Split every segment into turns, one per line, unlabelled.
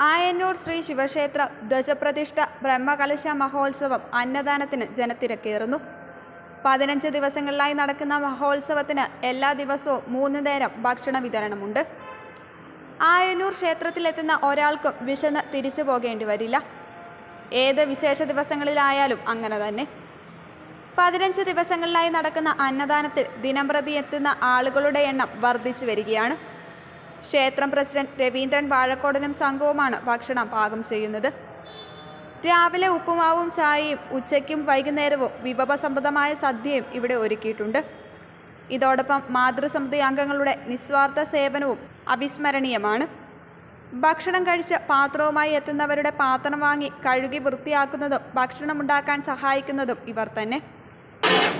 ആയന്നൂർ ശ്രീ ശിവക്ഷേത്ര ധ്വജപ്രതിഷ്ഠ ബ്രഹ്മകലശ മഹോത്സവം അന്നദാനത്തിന് ജനത്തിരക്കേറുന്നു. 15 ദിവസങ്ങളിലായി നടക്കുന്ന മഹോത്സവത്തിന് എല്ലാ ദിവസവും 3 നേരം ഭക്ഷണ വിതരണമുണ്ട്. ആയന്നൂർ ക്ഷേത്രത്തിലെത്തുന്ന ഒരാൾക്കും വിശന്ന് തിരിച്ചു പോകേണ്ടി വരില്ല. ഏത് വിശേഷ ദിവസങ്ങളിലായാലും അങ്ങനെ തന്നെ. 15 ദിവസങ്ങളിലായി നടക്കുന്ന അന്നദാനത്തിൽ ദിനംപ്രതി എത്തുന്ന ആളുകളുടെ എണ്ണം വർദ്ധിച്ചു വരികയാണ്. ക്ഷേത്രം പ്രസിഡന്റ് രവീന്ദ്രൻ വാഴക്കോടനും സംഘവുമാണ് ഭക്ഷണം പാകം ചെയ്യുന്നത്. രാവിലെ ഉപ്പുമാവും ചായയും, ഉച്ചയ്ക്കും വൈകുന്നേരവും വിഭവസമൃദ്ധമായ സദ്യയും ഇവിടെ ഒരുക്കിയിട്ടുണ്ട്. ഇതോടൊപ്പം മാതൃസമിതി അംഗങ്ങളുടെ നിസ്വാർത്ഥ സേവനവും അവിസ്മരണീയമാണ്. ഭക്ഷണം കഴിച്ച് പാത്രവുമായി എത്തുന്നവരുടെ പാത്രം വാങ്ങി കഴുകി വൃത്തിയാക്കുന്നതും ഭക്ഷണമുണ്ടാക്കാൻ സഹായിക്കുന്നതും ഇവർ തന്നെ.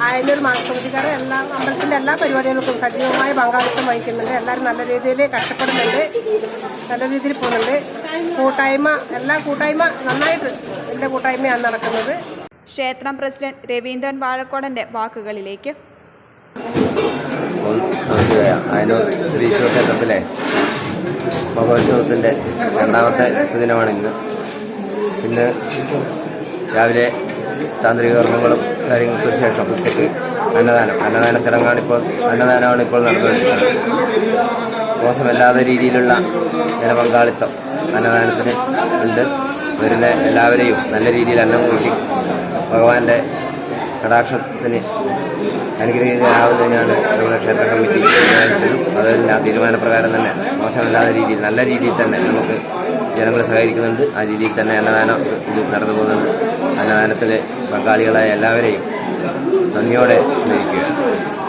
ആയന്നൂർ മാതൃസമിതിക്കാർ അമ്പലത്തിൻ്റെ എല്ലാ പരിപാടികൾക്കും സജീവമായ പങ്കാളിത്തം വഹിക്കുന്നുണ്ട്. എല്ലാവരും നല്ല രീതിയിൽ കഷ്ടപ്പെടുന്നുണ്ട്, നല്ല രീതിയിൽ പോകുന്നുണ്ട്. കൂട്ടായ്മ നന്നായിട്ട് എല്ലാ കൂട്ടായ്മയാണ് നടക്കുന്നത്.
ക്ഷേത്രം പ്രസിഡന്റ് രവീന്ദ്രൻ വാഴക്കോടന്റെ വാക്കുകളിലേക്ക്.
ആയന്നൂർ ശ്രീ ശിവക്ഷേത്രത്തിലെ മഹോത്സവത്തിൻ്റെ 2ാമത്തെ സുദിനമാണിന്ന്. ഇന്ന് രാവിലെ താന്ത്രിക കർമ്മങ്ങളും കാര്യങ്ങൾക്ക് ശേഷം ഉച്ചയ്ക്ക് അന്നദാന ചടങ്ങാണ് അന്നദാനമാണ് ഇപ്പോൾ നടന്നുകൊണ്ടിരിക്കുന്നത്. മോശമല്ലാത്ത രീതിയിലുള്ള ജനപങ്കാളിത്തം അന്നദാനത്തിന് ഉണ്ട്. വരുന്ന എല്ലാവരെയും നല്ല രീതിയിൽ അന്നം കൂട്ടി ഭഗവാന്റെ കടാക്ഷത്തിന് അനുഗ്രഹീതരാകുന്നതിനാണ് നമ്മുടെ ക്ഷേത്ര കമ്മിറ്റി തീരുമാനിച്ചതും. അതെല്ലാം തീരുമാനപ്രകാരം തന്നെ മോശമല്ലാത്ത രീതിയിൽ നല്ല രീതിയിൽ തന്നെ നമുക്ക് ജനങ്ങൾ സഹകരിക്കുന്നുണ്ട്. ആ രീതിയിൽ തന്നെ അന്നദാനം ഇത് നടന്നു പോകുന്നുണ്ട്. അന്നദാനത്തിലെ പങ്കാളികളായ എല്ലാവരെയും നന്ദിയോടെ സ്മരിക്കുകയാണ്.